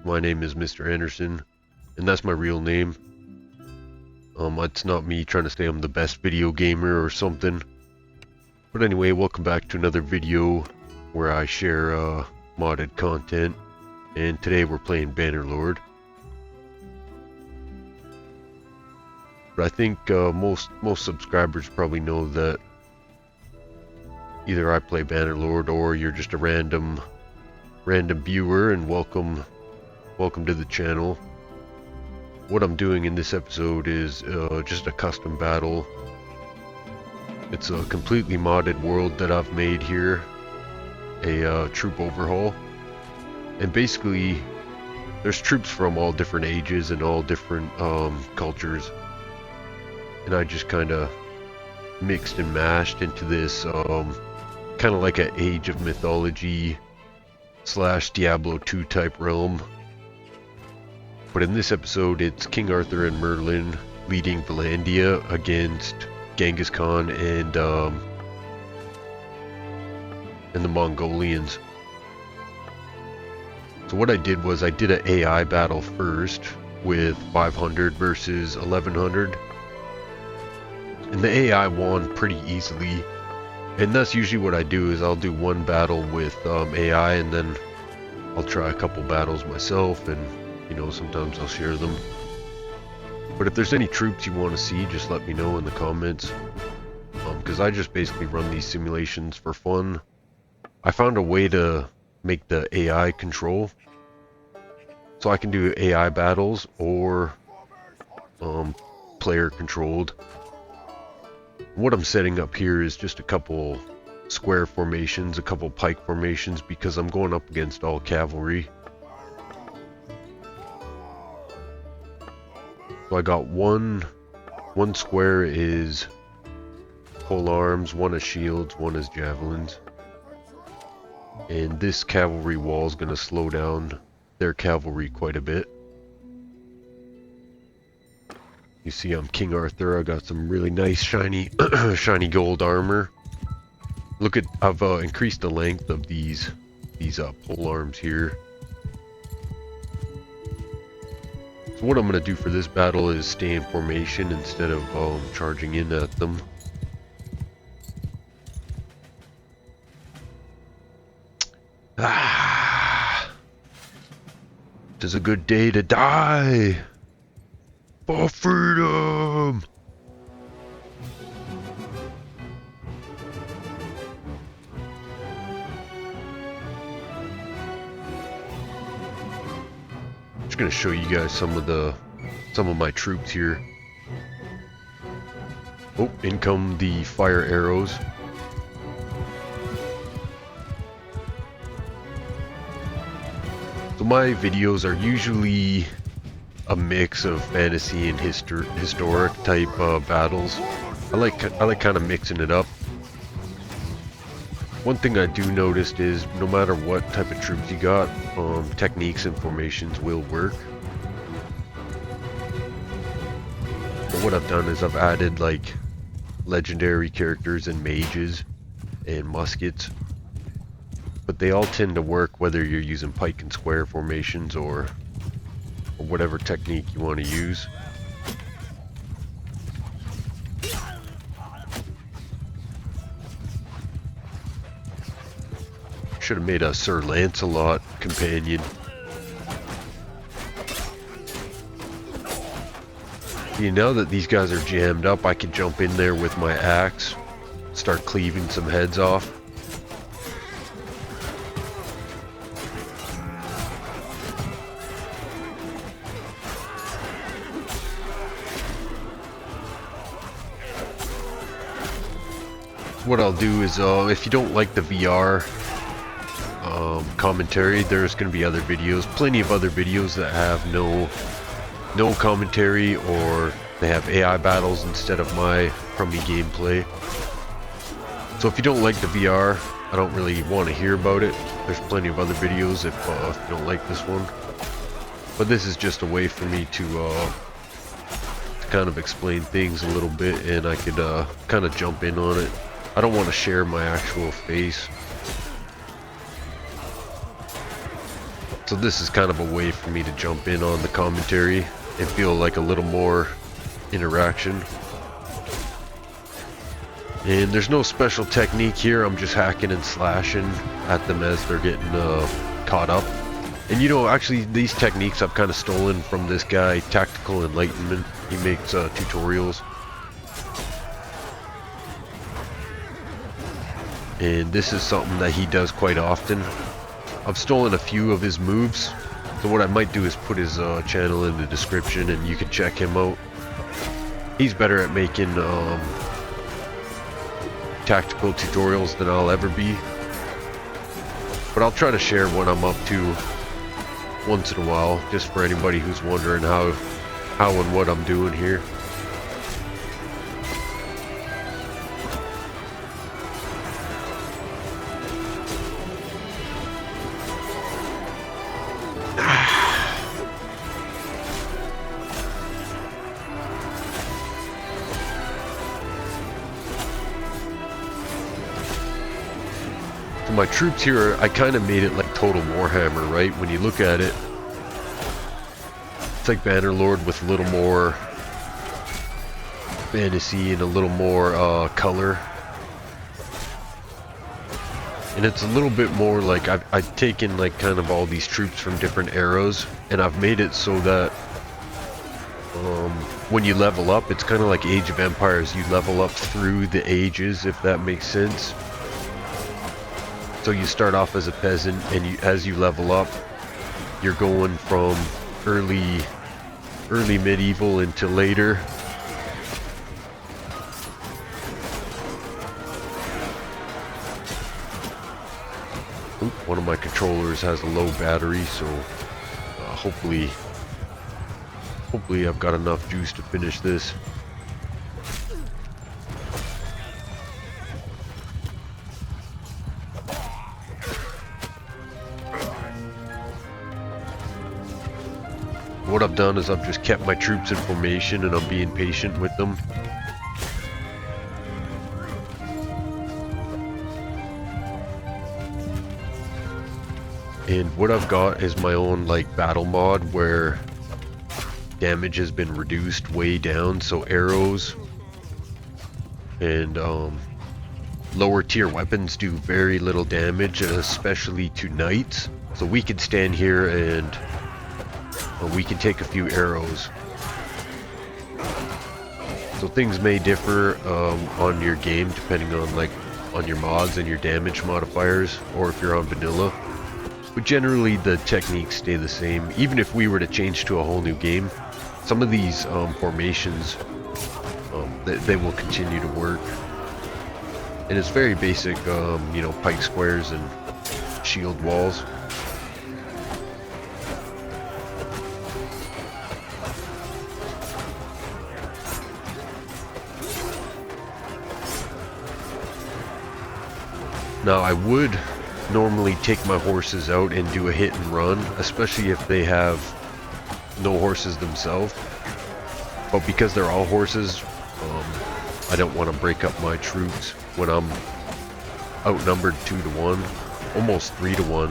My name is Mr. Anderson, and that's my real name. It's not me trying to say I'm the best video gamer or something. But anyway, welcome back to another video where I share modded content. And today we're playing Bannerlord. But I think most subscribers probably know that either I play Bannerlord or you're just a random viewer, and welcome to the channel. What I'm doing in this episode is just a custom battle. It's a completely modded world that I've made here, a troop overhaul, and basically there's troops from all different ages and all different cultures, and I just kind of mixed and mashed into this kind of like an Age of Mythology / Diablo 2 type realm. But in this episode, it's King Arthur and Merlin leading Valandia against Genghis Khan and the Mongolians. So what I did was I did an AI battle first with 500 versus 1100, and the AI won pretty easily. And that's usually what I do, is I'll do one battle with AI, and then I'll try a couple battles myself, and you know, sometimes I'll share them. But if there's any troops you want to see, just let me know in the comments, because I just basically run these simulations for fun. I found a way to make the AI control, so I can do AI battles or player controlled. What I'm setting up here is just a couple square formations, a couple pike formations, because I'm going up against all cavalry. So I got one square is pole arms, one is shields, one is javelins. And this cavalry wall is going to slow down their cavalry quite a bit. You see I'm King Arthur. I got some really nice shiny shiny gold armor. Look at, I've increased the length of these pole arms here. So what I'm going to do for this battle is stay in formation instead of charging in at them. It is a good day to die for freedom. Just gonna show you guys some of my troops here. Oh, in come the fire arrows. So my videos are usually a mix of fantasy and historic type battles. I like kind of mixing it up. One thing I do notice is no matter what type of troops you got, techniques and formations will work. But what I've done is I've added like legendary characters and mages and muskets, but they all tend to work whether you're using pike and square formations or whatever technique you want to use. Should have made a Sir Lancelot companion. See, now that these guys are jammed up, I can jump in there with my axe, start cleaving some heads off. What I'll do is, if you don't like the VR commentary, there's going to be other videos, plenty of other videos that have no commentary, or they have AI battles instead of my crummy gameplay. So if you don't like the VR, I don't really want to hear about it. There's plenty of other videos if you don't like this one. But this is just a way for me to kind of explain things a little bit, and I could kind of jump in on it. I don't want to share my actual face. So this is kind of a way for me to jump in on the commentary and feel like a little more interaction. And there's no special technique here. I'm just hacking and slashing at them as they're getting caught up. And you know, actually these techniques I've kind of stolen from this guy, Tactical Enlightenment. He makes tutorials. And this is something that he does quite often. I've stolen a few of his moves, so what I might do is put his channel in the description and you can check him out. He's better at making tactical tutorials than I'll ever be, but I'll try to share what I'm up to once in a while, just for anybody who's wondering how and what I'm doing here. My troops here, I kind of made it like Total Warhammer, right? When you look at it, it's like Bannerlord with a little more fantasy and a little more color. And it's a little bit more like I've taken like kind of all these troops from different eras, and I've made it so that when you level up, it's kind of like Age of Empires. You level up through the ages, if that makes sense. So you start off as a peasant, and as you level up, you're going from early medieval into later. Oop, one of my controllers has a low battery, so hopefully I've got enough juice to finish this. What I've done is I've just kept my troops in formation, and I'm being patient with them. And what I've got is my own like battle mod where damage has been reduced way down, so arrows and lower tier weapons do very little damage, especially to knights. So we can stand here and we can take a few arrows. So things may differ on your game depending on like on your mods and your damage modifiers, or if you're on vanilla. But generally the techniques stay the same. Even if we were to change to a whole new game, some of these formations they will continue to work. And it's very basic, you know, pike squares and shield walls. Now I would normally take my horses out and do a hit and run, especially if they have no horses themselves. But because they're all horses, I don't want to break up my troops when I'm outnumbered 2-1, almost 3-1.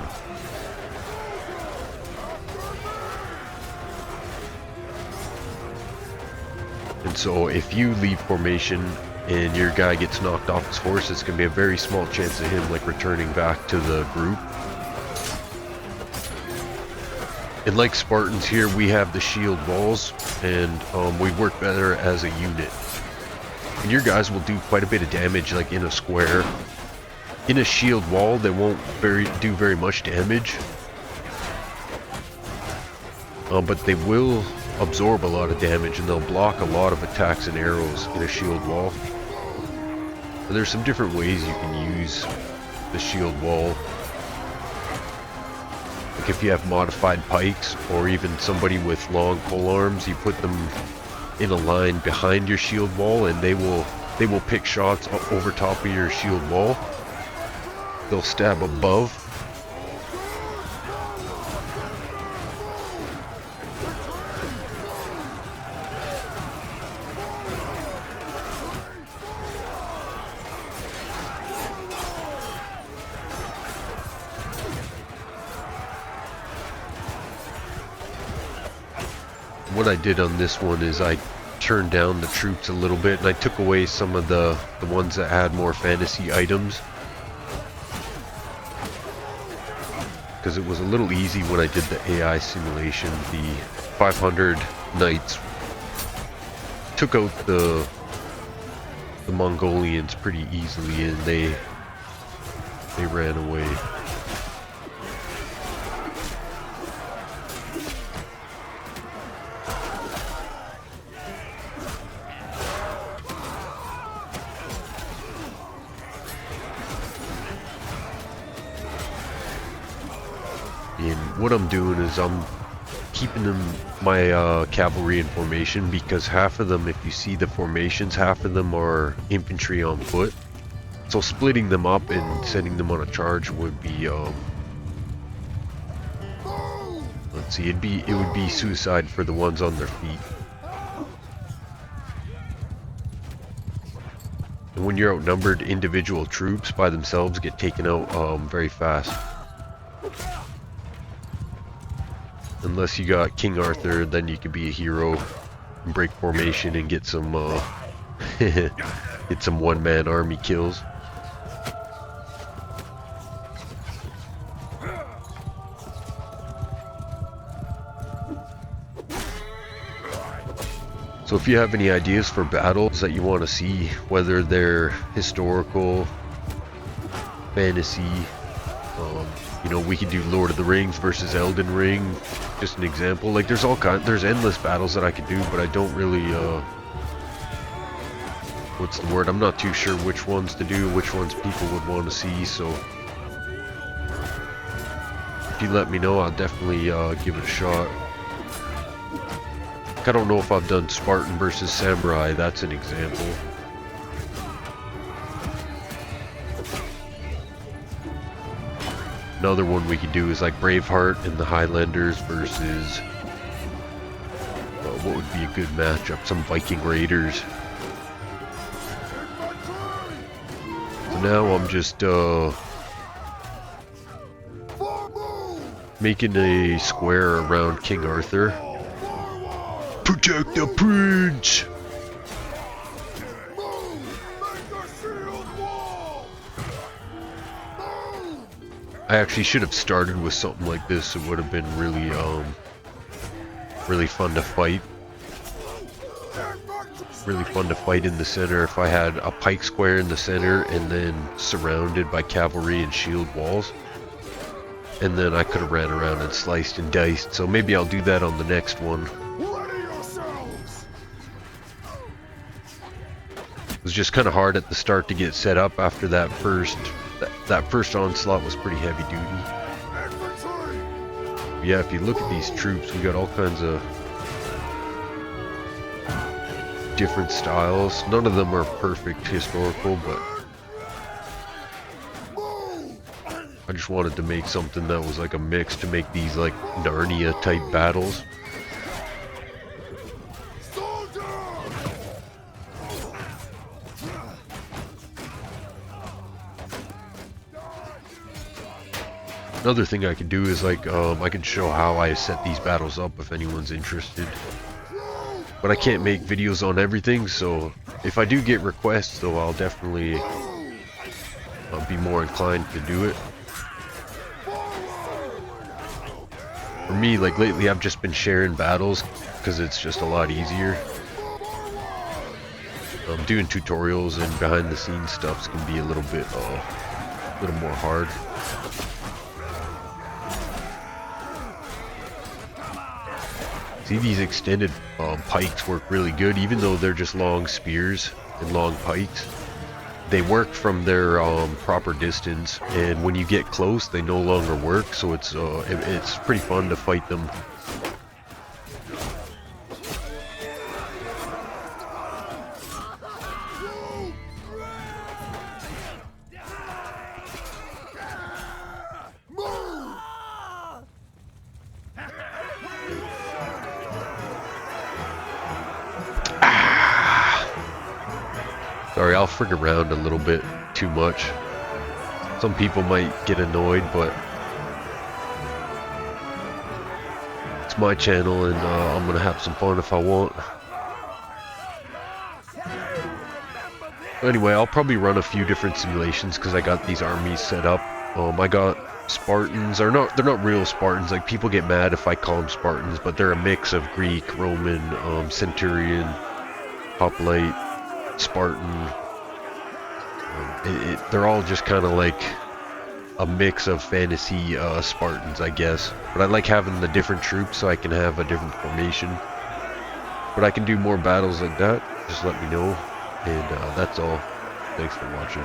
And so if you leave formation and your guy gets knocked off his horse, it's going to be a very small chance of him like returning back to the group. And like Spartans here, we have the shield walls, and we work better as a unit. And your guys will do quite a bit of damage like in a square. In a shield wall, they won't do very much damage. But they will absorb a lot of damage, and they'll block a lot of attacks and arrows in a shield wall. And there's some different ways you can use the shield wall. Like if you have modified pikes, or even somebody with long pole arms, you put them in a line behind your shield wall, and they will pick shots over top of your shield wall. They'll stab above. What I did on this one is I turned down the troops a little bit, and I took away some of the ones that had more fantasy items, because it was a little easy when I did the AI simulation. The 500 knights took out the Mongolians pretty easily, and they ran away. And what I'm doing is I'm keeping my cavalry in formation, because half of them, if you see the formations, half of them are infantry on foot. So splitting them up and sending them on a charge would be let's see, it would be suicide for the ones on their feet. And when you're outnumbered, individual troops by themselves get taken out very fast. Unless you got King Arthur, then you could be a hero and break formation and get some get some one-man army kills. So if you have any ideas for battles that you want to see, whether they're historical, fantasy, you know, we could do Lord of the Rings versus Elden Ring, just an example. Like, there's there's endless battles that I could do, but I don't really, what's the word? I'm not too sure which ones to do, which ones people would want to see, so if you let me know, I'll definitely give it a shot. I don't know if I've done Spartan versus Samurai, that's an example. Another one we could do is like Braveheart and the Highlanders versus, what would be a good matchup? Some Viking Raiders. So now I'm just making a square around King Arthur. Protect the prince! I actually should have started with something like this. It would have been really, really fun to fight. Really fun to fight in the center if I had a pike square in the center and then surrounded by cavalry and shield walls. And then I could have ran around and sliced and diced. So maybe I'll do that on the next one. It was just kind of hard at the start to get set up after that first onslaught was pretty heavy duty. Yeah, if you look at these troops, we got all kinds of different styles. None of them are perfect historical, but I just wanted to make something that was like a mix to make these like Narnia type battles. Another thing I could do is like, I can show how I set these battles up if anyone's interested. But I can't make videos on everything, so if I do get requests though, I'll definitely be more inclined to do it. For me, like lately I've just been sharing battles because it's just a lot easier. Doing tutorials and behind the scenes stuff can be a little bit, a little more hard. See, these extended pikes work really good, even though they're just long spears and long pikes. They work from their proper distance, and when you get close, they no longer work. So it's pretty fun to fight them. Sorry, I'll frig around a little bit too much. Some people might get annoyed, but It's my channel, and I'm gonna have some fun if I want. Anyway, I'll probably run a few different simulations because I got these armies set up. I got Spartans, they're not real Spartans. Like, people get mad if I call them Spartans, but they're a mix of Greek, Roman, Centurion, Hoplite, Spartan. They're all just kind of like a mix of fantasy Spartans, I guess. But I like having the different troops so I can have a different formation. But I can do more battles like that. Just let me know. And that's all. Thanks for watching.